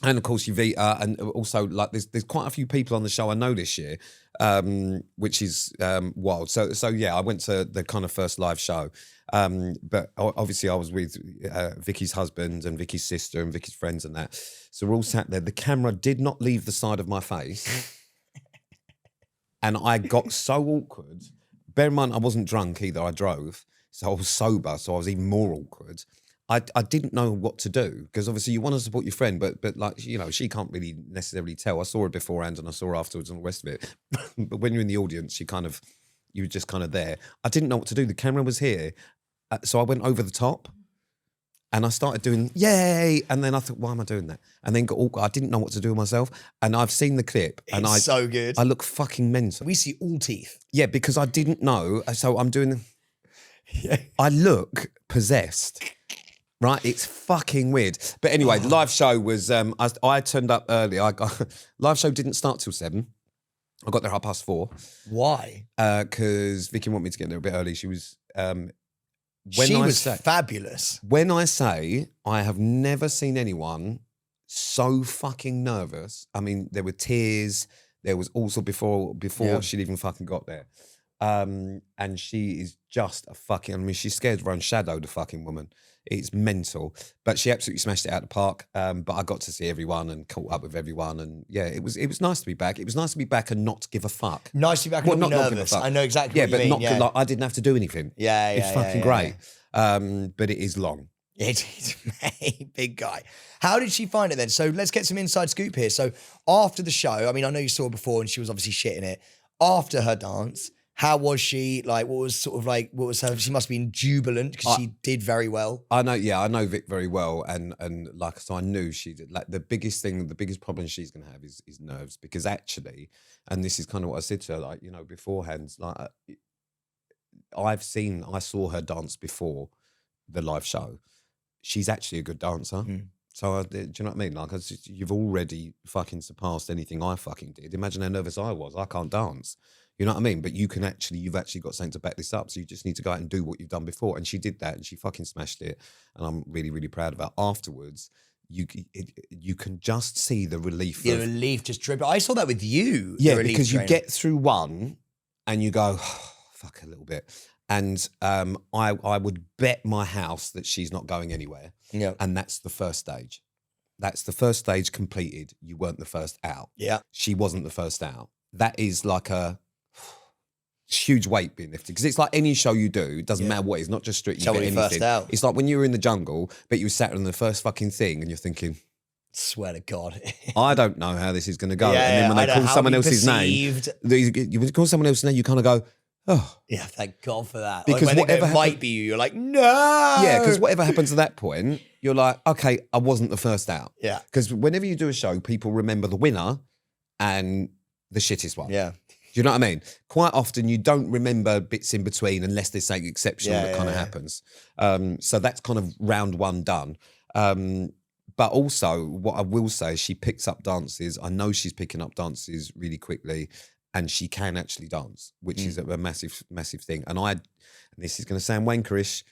And of course, Yvita, and also like there's quite a few people on the show I know this year, which is wild. So yeah, I went to the kind of first live show, but obviously I was with Vicky's husband and Vicky's sister and Vicky's friends and that. So we're all sat there. The camera did not leave the side of my face, and I got so awkward. Bear in mind, I wasn't drunk either. I drove, so I was sober, so I was even more awkward. I didn't know what to do because obviously you want to support your friend, but like, you know, she can't really necessarily tell. I saw her beforehand and I saw her afterwards and all the rest of it. But when you're in the audience, you were just kind of there. I didn't know what to do. The camera was here. So I went over the top and I started doing, yay. And then I thought, why am I doing that? And then got awkward. I didn't know what to do with myself. And I've seen the clip. And
It's so good.
I look fucking mental.
We see all teeth.
Yeah, because I didn't know. So I'm doing, I look possessed. Right, it's fucking weird. But anyway, the live show was, I turned up early. Live show didn't start till 7. I got there 4:30.
Why?
Because Vicky wanted me to get there a bit early. She was,
fabulous.
When I say I have never seen anyone so fucking nervous. I mean, there were tears. There was also before she'd even fucking got there. And she is just a fucking, I mean, she's scared of her own shadow, the fucking woman. It's mental. But she absolutely smashed it out of the park. But I got to see everyone and caught up with everyone. And yeah, it was nice to be back. It was nice to be back and not give a fuck.
Nice to be back and not be nervous. I know exactly what you mean.
Yeah, but like, I didn't have to do anything.
Yeah.
It's fucking great. But it is long.
It is, mate, big guy. How did she find it then? So let's get some inside scoop here. So after the show, I mean, I know you saw her before and she was obviously shitting it. After her dance, how was she? Like, what was her? She must have been jubilant because she did very well.
I know Vic very well, and like, so I knew she did. Like, the biggest problem she's gonna have is nerves, because actually, and this is kind of what I said to her, like, you know, beforehand, like, I saw her dance before the live show. She's actually a good dancer. So do you know what I mean? Like, you've already fucking surpassed anything I fucking did. Imagine how nervous I was. I can't dance. You know what I mean? But you've actually got something to back this up. So you just need to go out and do what you've done before. And she did that, and she fucking smashed it. And I'm really, really proud of her. Afterwards, you can just see the relief.
The relief just dripping. I saw that with you.
Yeah, because you get through one and you go, oh, fuck, a little bit. And I would bet my house that she's not going anywhere.
Yeah.
And that's the first stage. That's the first stage completed. You weren't the first out.
Yeah.
She wasn't the first out. That is like a huge weight being lifted. Because it's like any show you do, it doesn't matter what it is, not just Strictly, but anything. First out. It's like when you were in the jungle, but you sat on the first fucking thing and you're thinking,
swear to God.
I don't know how this is going to go. And then when they call someone else's name, you call someone else's name, you kind of go, oh.
Yeah, thank God for that.
Because
like
whatever
might be you, you're like, no.
Yeah, because whatever happens at that point, you're like, okay, I wasn't the first out.
Yeah.
Because whenever you do a show, people remember the winner and the shittest one.
Yeah.
Do you know what I mean? Quite often you don't remember bits in between unless there's something exceptional that kind of happens. So that's kind of round one done. But also what I will say is she picks up dances. I know she's picking up dances really quickly, and she can actually dance, which is a massive, massive thing. And this is going to sound wankerish,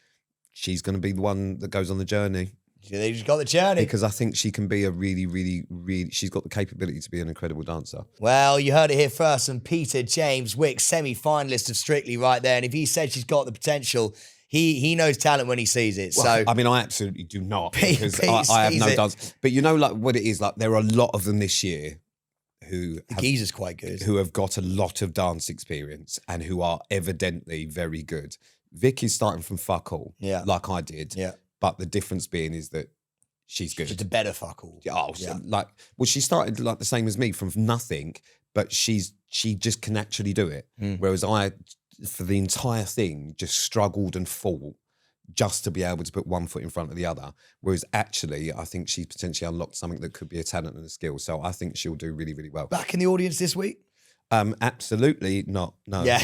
she's going to be the one that goes on the journey.
They just got the journey.
Because I think she can be a really, really, really, she's got the capability to be an incredible dancer.
Well, you heard it here first from Peter James Wick, semi-finalist of Strictly right there. And if he said she's got the potential, he knows talent when he sees it.
Well,
so
I mean, I absolutely do not, because I have no dance. But you know, like what it is, like there are a lot of them this year who
Geezer's quite good,
who have got a lot of dance experience and who are evidently very good. Vic is starting from fuck all, like I did.
Yeah.
But the difference being is that she's good.
Just a better fuck all.
Oh, yeah. She started like the same as me from nothing, but she just can actually do it. Whereas I, for the entire thing, just struggled and fought just to be able to put one foot in front of the other. Whereas actually, I think she's potentially unlocked something that could be a talent and a skill. So I think she'll do really, really well.
Back in the audience this week?
Absolutely not. No.
Yeah.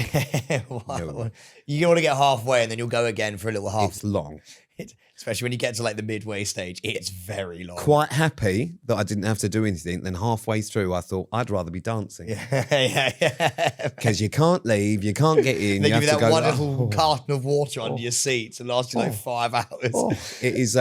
No.
You want to get halfway and then you'll go again for a little half.
It's long.
Especially when you get to like the midway stage, it's very long.
Quite happy that I didn't have to do anything. Then halfway through, I thought I'd rather be dancing.
Yeah.
Because you can't leave, you can't get in.
They
you
give you
have
that
to go,
wonderful carton of water under your seat to last you like 5 hours.
It is.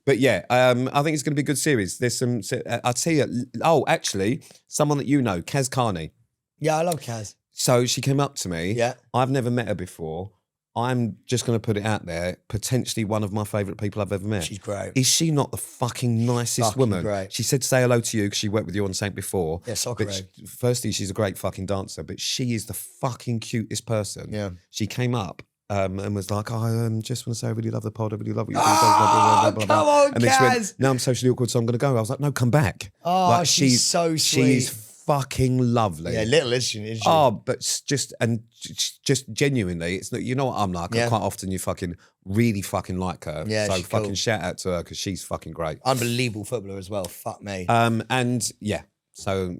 But yeah, I think it's going to be a good series. There's some. I'll tell you. Oh, actually, someone that you know, Kaz Carney.
Yeah, I love Kaz.
So she came up to me.
Yeah.
I've never met her before. I'm just going to put it out there, potentially one of my favourite people I've ever met.
She's great.
Is she not the fucking nicest woman?
Great.
She said say hello to you because she worked with you on Saint before.
Yeah, soccer.
Firstly, she's a great fucking dancer, but she is the fucking cutest person.
Yeah.
She came up and was like, oh, I just want to say I really love the pod. I really love what you do.
Oh, come on,
and then she went,
Kaz.
no, I'm socially awkward, so I'm going to go. I was like, no, come back.
Oh,
like,
she's so sweet.
She's fucking lovely.
Yeah, little isn't she?
Oh, but just genuinely, it's not, you know what I'm like.
Yeah.
Quite often you fucking really fucking like her.
Yeah,
so
she's
fucking
cool.
shout out to her because she's fucking great.
Unbelievable footballer as well. Fuck me.
And yeah, so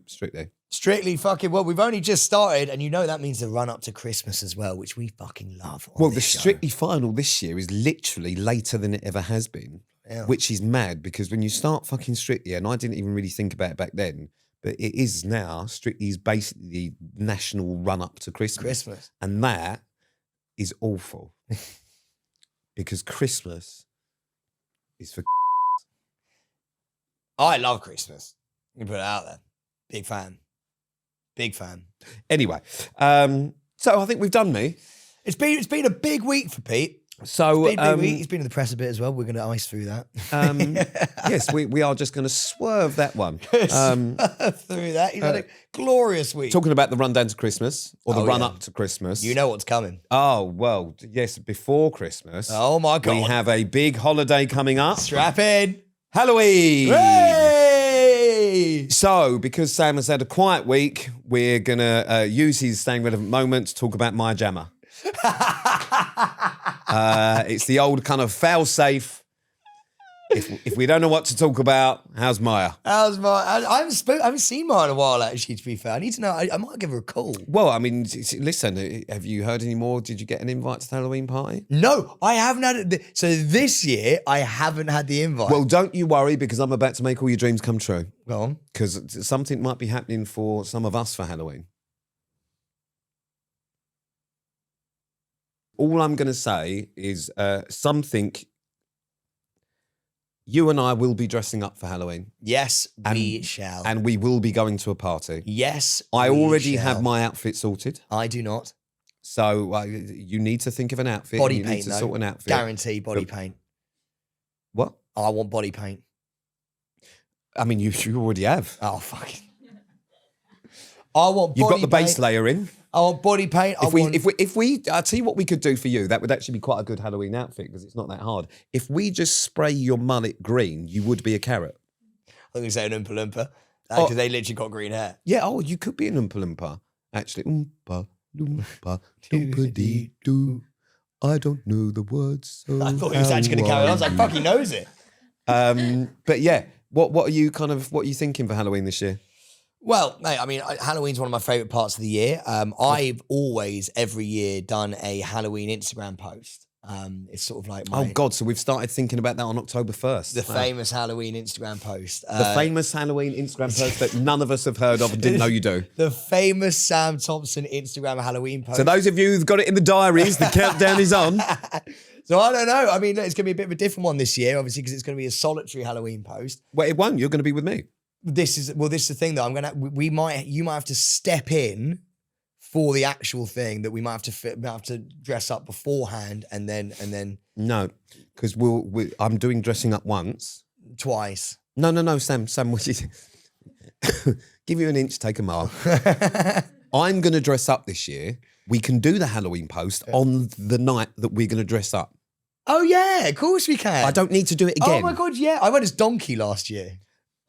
Strictly fucking, well, we've only just started, and you know that means the run up to Christmas as well, which we fucking love.
Well, the Strictly final this year is literally later than it ever has been, which is mad because when you start fucking Strictly, and I didn't even really think about it back then, but it is now, Strictly is basically the national run up to Christmas. And that is awful because Christmas is for.
I love Christmas. You put it out there. Big fan.
Anyway, so I think we've done me.
It's been a big week for Pete.
So
he's been in the press a bit as well. We're going to ice through that.
Yes, we are just going to swerve that one.
Through that. He's had a glorious week.
Talking about the rundown to Christmas or the run up to Christmas.
You know what's coming.
Oh, well, yes, before Christmas.
Oh my God.
We have a big holiday coming up.
Strap in.
Halloween.
Hey!
So, because Sam has had a quiet week, we're going to use his Staying Relevant moment to talk about Maya Jama. It's the old kind of fail-safe. If we don't know what to talk about, how's Maya?
I haven't seen Maya in a while, actually, to be fair. I need to know. I might give her a call.
Well, I mean, listen, have you heard any more? Did you get an invite to the Halloween party?
No, I haven't had it. So this year, I haven't had the invite.
Well, don't you worry, because I'm about to make all your dreams come true.
Go on.
Because something might be happening for some of us for Halloween. all I'm going to say is something. You and I will be dressing up for Halloween.
Yes, we shall.
And we will be going to a party.
Yes,
I
we
already
shall.
have my outfit sorted.
I do not.
So you need to think of an outfit.
Body
you
paint,
need to
though.
sort an outfit.
Guarantee body paint.
What?
I want body paint.
I mean, you already have.
Oh, fuck. I want body
You've got the
paint.
base layer in.
I want body paint.
If we, I'll tell you what we could do for you. That would actually be quite a good Halloween outfit because it's not that hard. If we just spray your mullet green, you would be a carrot.
I think we say an Oompa Loompa because they literally got green hair.
Yeah. Oh, you could be an Oompa Loompa. Actually, Oompa Loompa, doompa doo. I don't know the words. So
I thought he was actually going to carry on. I was like, fuck, he knows it.
But yeah, what are you thinking for Halloween this year?
Well, mate, I mean, Halloween's one of my favourite parts of the year. I've always, every year, done a Halloween Instagram post. It's sort of like
Oh, God, so we've started thinking about that on October 1st.
The famous Halloween Instagram post.
The famous Halloween Instagram post that none of us have heard of and didn't know you do.
The famous Sam Thompson Instagram Halloween post.
So those of you who've got it in the diaries, the countdown is on.
So I don't know. I mean, look, it's going to be a bit of a different one this year, obviously, because it's going to be a solitary Halloween post.
Well, it won't. You're going to be with me.
This is the thing though. You might have to step in for the actual thing that we might have to dress up beforehand and then
No, because I'm doing dressing up once.
Twice.
No, Sam, what is give you an inch, take a mile. I'm going to dress up this year. We can do the Halloween post on the night that we're going to dress up.
Oh yeah, of course we can.
I don't need to do it again.
Oh my God, yeah. I went as Donkey last year.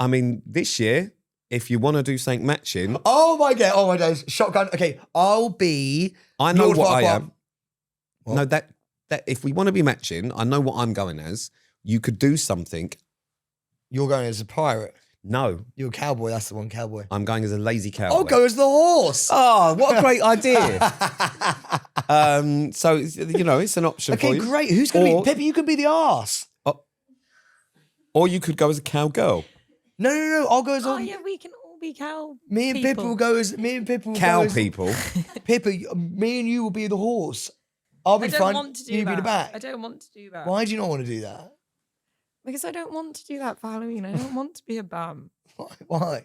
I mean, this year, if you want to do something matching.
Oh my days. Shotgun. Okay, I'll be.
I know
Lord
what I
Farquaad.
am. What? No, that if we want to be matching, I know what I'm going as. You could do something.
You're going as a pirate.
No.
You're a cowboy. That's the one, cowboy.
I'm going as a lazy cowboy.
I'll go as the horse.
Oh, what a great idea. So, it's an option for you.
Okay, great. Who's going to be... Pippa, you can be the arse.
Or you could go as a cowgirl.
No. I'll go as...
Oh, yeah, we can all be cow
Me and Pippa will go as...
Cow people.
Pippa, me and you will be the horse. I'll be
I don't
front,
want to do
you
that.
be the back.
I don't want to do that.
Why do you not want to do that?
Because I don't want to do that for Halloween. I don't want to be a bum.
Why?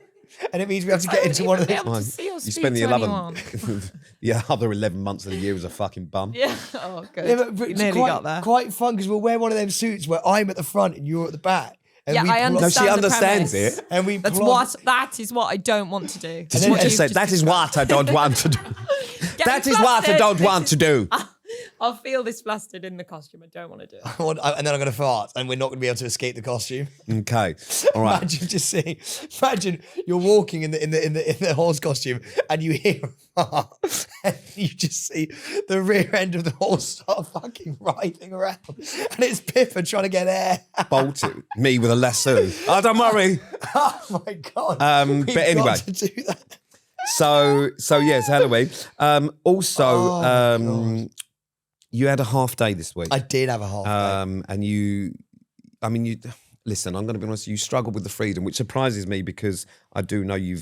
And it means we have to get into one of
the.
the...
You spend the other 11 months of the year as a fucking bum.
Yeah. Oh, good.
Yeah, but
You
it's
nearly got there.
quite fun because we'll wear one of them suits where I'm at the front and you're at the back. And
Yeah,
we
I
plot-
understand.
No, she
the
understands
premise.
it.
And we
That is what I don't want to do.
Did you just say, that is what I don't want to do? That is what I don't want to do.
I'll feel this flustered in the costume. I don't want to do it.
and then I'm going to fart and we're not going to be able to escape the costume.
Okay. All right.
Imagine you're walking in the horse costume and you hear a fart and you just see the rear end of the horse start fucking writhing around and it's Pippa trying to get air.
Bolted me with a lasso. Oh, don't worry.
Oh my God.
But anyway.
Got to do that.
So yes, Halloween. You had a half day this week.
I did have a half day.
And you listen, I'm going to be honest, you struggled with the freedom, which surprises me because I do know you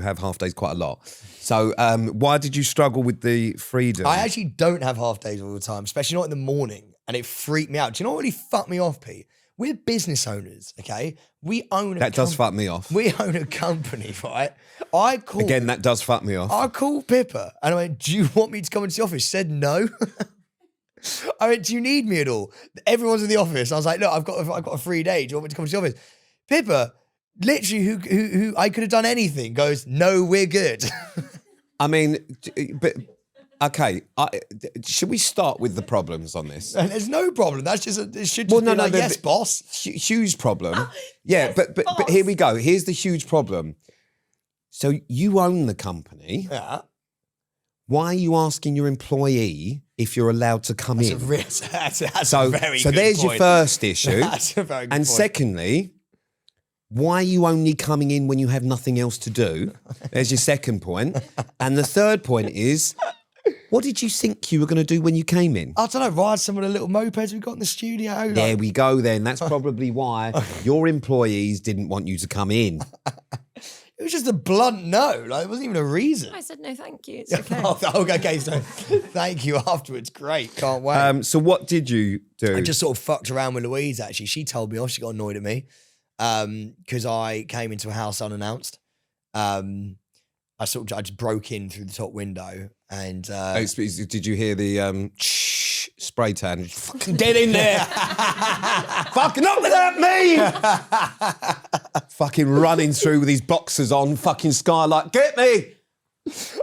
have half days quite a lot. So why did you struggle with the freedom?
I actually don't have half days all the time, especially not in the morning. And it freaked me out. Do you know what really fucked me off, Pete? We're business owners, okay? We own a
That does fuck me off.
We own a company, right?
Again, that does fuck me off.
I called Pippa and I went, do you want me to come into the office? She said no. I went, do you need me at all? Everyone's in the office. I was like, look, I've got a free day. Do you want me to come to the office? Pippa, literally, who I could have done anything, goes, no, we're good.
I mean, but okay, should we start with the problems on this?
And there's no problem. That's just it should just be like, yes, boss.
Huge problem. Yeah, but here we go. Here's the huge problem. So you own the company.
Yeah.
Why are you asking your employee if you're allowed to come in?
That's a very
so
good
there's
point.
your first issue.
That's a very good
And
point.
secondly, why are you only coming in when you have nothing else to do? There's your second point. And the third point is, what did you think you were going to do when you came in?
I don't know, ride some of the little mopeds we got in the studio.
There we go then. That's probably why your employees didn't want you to come in.
It was just a blunt no. Like, it wasn't even a reason.
I said no, thank you. It's okay.
Okay, so thank you afterwards. Great, can't wait.
So what did you do?
I just sort of fucked around with Louise, actually. She told me off. She got annoyed at me because I came into a house unannounced. I just broke in through the top window and...
did you hear the spray tan? Fucking get in there! Fucking not without me! Fucking running through with his boxers on, fucking skylight. Get me!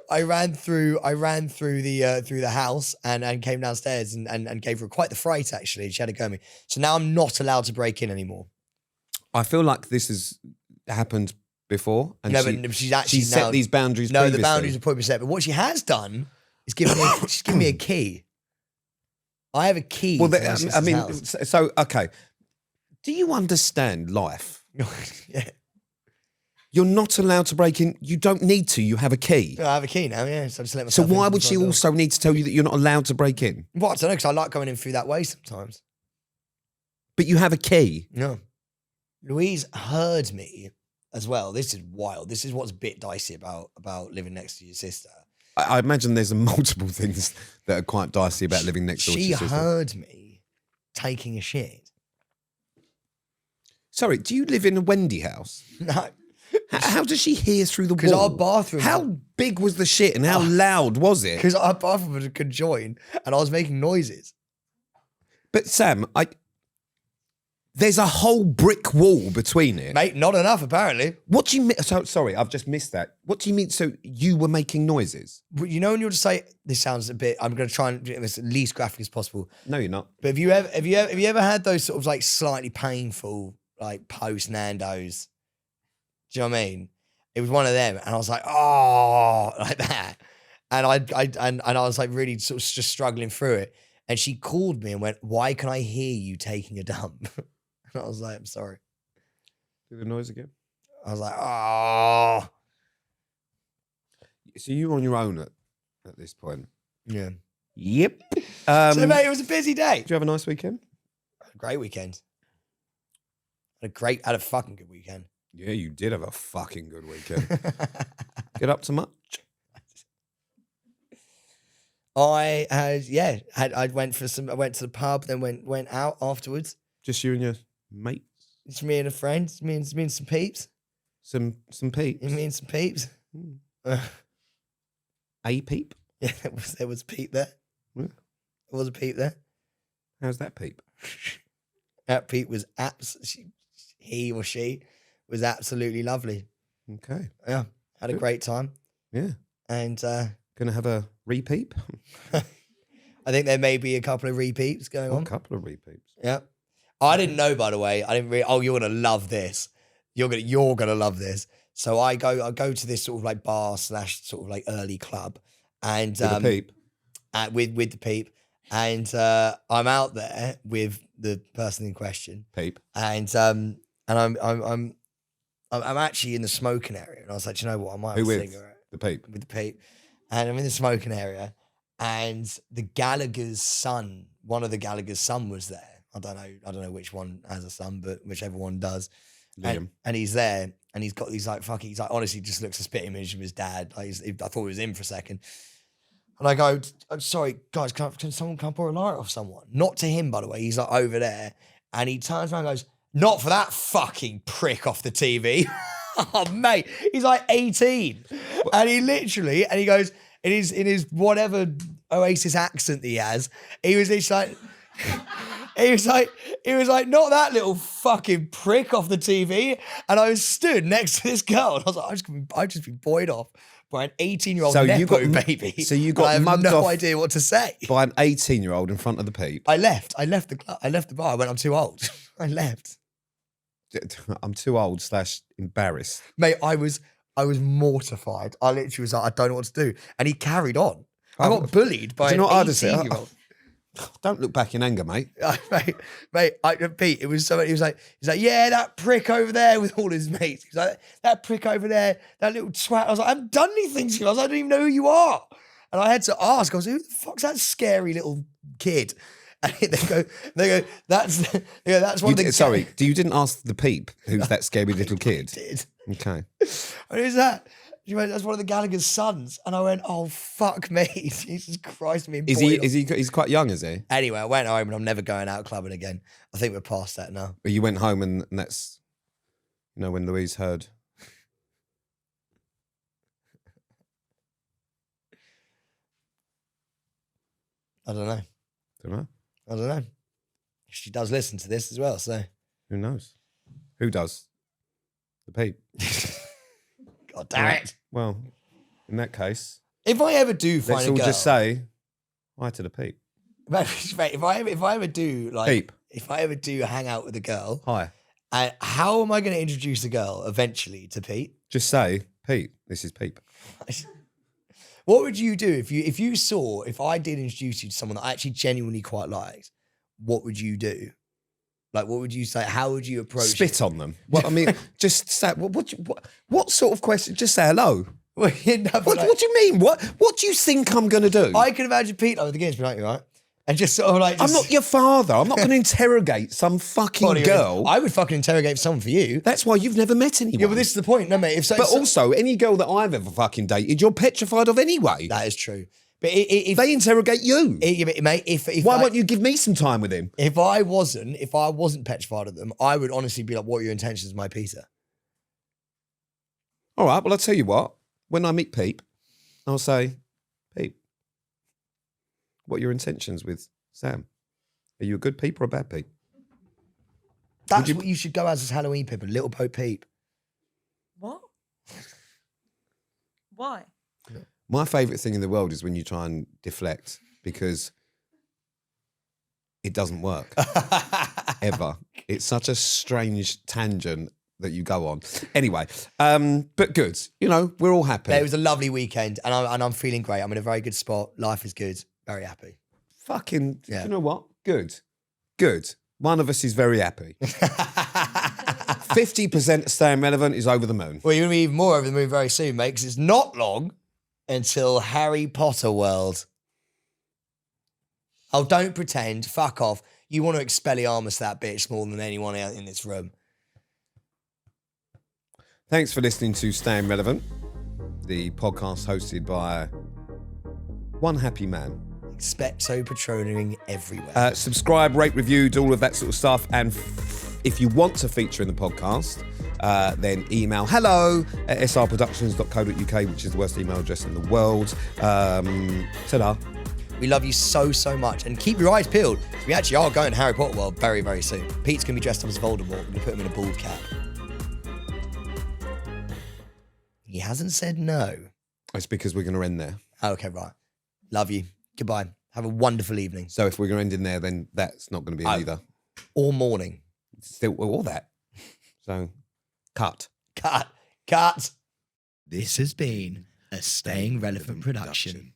I ran through the house and came downstairs and gave her quite the fright, actually. She had to go at me. So now I'm not allowed to break in anymore.
I feel like this has happened before. And
but she's actually
set these boundaries
No,
previously.
the boundaries are probably set. But what she has done is given me a key. I have a key.
Well,
to my sister's house.
so, okay. Do you understand life?
Yeah.
You're not allowed to break in. You don't need to. You have a key.
I have a key now, yeah. So I just let
So
myself
why
into
would
the
she
front door.
also need to tell you that you're not allowed to break in?
Well, I don't know, because I like going in through that way sometimes.
But you have a key.
No. Louise heard me as well. This is wild. This is what's a bit dicey about living next to your sister.
I imagine there's multiple things that are quite dicey about living next door to
She
your sister.
heard me taking a shit.
Sorry, do you live in a Wendy house?
No.
How does she hear through the wall?
Because our bathroom...
How big was the shit and how loud was it?
Because our bathroom was conjoined and I was making noises.
But Sam, there's a whole brick wall between it.
Mate, not enough, apparently.
What do you mean? So, sorry, I've just missed that. What do you mean? So you were making noises?
But you know when you're just say, this sounds a bit... I'm going to try and do this as least graphic as possible.
No, you're not.
But have you ever had those sort of like slightly painful, like post Nando's? Do you know what I mean? It was one of them, and I was like, oh, like that, and I was like really sort of just struggling through it. And she called me and went, "Why can I hear you taking a dump?" And I was like, "I'm sorry."
Do the noise again.
I was like, oh,
So you're on your own at this point.
yeah.
Yep.
So mate, it was a busy day.
Did you have a nice weekend?
Had a great weekend. Had a fucking good weekend.
Yeah, you did have a fucking good weekend. Get up to much?
I went to the pub, then went out afterwards.
Just you and your mates?
It's me and a friend, me and some peeps.
Some peeps?
Me and some peeps.
A peep?
Yeah, there was a peep there.
Yeah.
There was a peep there.
How's that peep?
That peep was he or she was absolutely lovely.
Okay.
Yeah, had a
Good.
great time.
Yeah.
And
Gonna have a repeep?
I think there may be a couple of repeats going
A
on.
couple of repeeps.
Yeah. I didn't know, by the way. I didn't really. Oh, you're gonna love this. You're gonna love this. So I go to this sort of like bar / sort of like early club, and
With a peep.
with the peep, and I'm out there with the person in question,
Peep.
and I'm actually in the smoking area, and I was like, you know what, I might have
Who
a
with?
cigarette
The peep.
with the peep, and I'm in the smoking area, and the Gallagher's son, one of the Gallagher's son was there. I don't know which one has a son, but whichever one does.
Liam.
And he's there, and he's got these like fucking. He's like honestly just looks a spit image of his dad. Like I thought he was in for a second, and I go, "I'm sorry, guys, can someone come pour a light off someone?" Not to him, by the way. He's like over there, and he turns around and goes, "Not for that fucking prick off the TV." Oh mate, he's like 18, and he goes in his whatever Oasis accent that he has. He was just like. He was like, not that little fucking prick off the TV. And I was stood next to this girl, and I was like, I've just been buoyed off by an 18-year-old nepo baby.
So you
And
got
I have
mugged
no
off
idea what to say.
by an 18-year-old in front of the peep.
I left the club. I left the bar. I went, I'm too old. I left.
I'm too old / embarrassed.
Mate, I was mortified. I literally was like, I don't know what to do. And he carried on. I got bullied by
Do
an
you know what I'd have said?
18-year-old.
Don't look back in anger, mate.
Pete, it was so. He was like, yeah, that prick over there with all his mates. He's like, that prick over there, that little twat. I was like, I haven't done anything to you. I was like, I don't even know who you are. And I had to ask. I was like, who the fuck's that scary little kid? And they go, that's one of the.
Sorry, you didn't ask the peep who's that scary little kid?
Did.
Okay.
And who's that? She went, that's one of the Gallagher's sons. And I went, oh, fuck me. Jesus Christ, me.
He's quite young, is he?
Anyway, I went home and I'm never going out clubbing again. I think we're past that now.
But you went home and that's, when Louise heard.
I don't know. I don't know. She does listen to this as well, so.
Who knows? Who does? The Pete.
God damn it.
Well, in that case,
if I ever do find
let's
a
all
girl,
just say hi to the Pete.
Mate, if I ever do
Peep.
if I ever do hang out with a girl,
Hi.
How am I going to introduce a girl eventually to Pete?
Just say, Pete, this is Peep.
What would you do if I did introduce you to someone that I actually genuinely quite liked? What would you do? Like, what would you say? How would you approach
Spit on them. Well, I mean, just say, what sort of question? Just say hello.
Well,
what do you mean? What do you think I'm going to do?
I can imagine Pete like the game's been like, you right? And just sort of like...
I'm not your father. I'm not going to interrogate some fucking girl.
I would fucking interrogate someone for you.
That's why you've never met anyone.
Yeah, but this is the point, no, mate.
Also, any girl that I've ever fucking dated, you're petrified of anyway.
That is true. But if
they interrogate you,
mate,
why won't you give me some time with him?
If I wasn't petrified of them, I would honestly be like, what are your intentions, my Peter?
All right, well, I'll tell you what. When I meet Peep, I'll say, Peep, what are your intentions with Sam? Are you a good Peep or a bad Peep?
That's what you should go as Halloween Pip, a little Bo Peep.
What? Why?
My favourite thing in the world is when you try and deflect because it doesn't work. Ever. It's such a strange tangent that you go on. Anyway, but good. We're all happy.
It was a lovely weekend and I'm feeling great. I'm in a very good spot. Life is good. Very happy.
Fucking,
yeah.
You know what? Good. One of us is very happy. 50% of staying relevant is over the moon.
Well, you're going to be even more over the moon very soon, mate, because it's not long until Harry Potter World. Oh, don't pretend. Fuck off. You want to Expelliarmus that bitch more than anyone out in this room.
Thanks for listening to Staying Relevant, the podcast hosted by one happy man.
Expecto Patroning everywhere.
Subscribe, rate, review, do all of that sort of stuff. And if you want to feature in the podcast, then email hello@srproductions.co.uk, which is the worst email address in the world. Ta-da.
We love you so, so much. And keep your eyes peeled. We actually are going to Harry Potter World very, very soon. Pete's going to be dressed up as Voldemort. We're going to put him in a bald cap. He hasn't said no.
It's because we're going to end there.
Okay, right. Love you. Goodbye. Have a wonderful evening.
So if we're going to end in there, then that's not going to be either.
Or morning.
Still, all that. So, cut.
Cut. This has been a Staying Relevant production.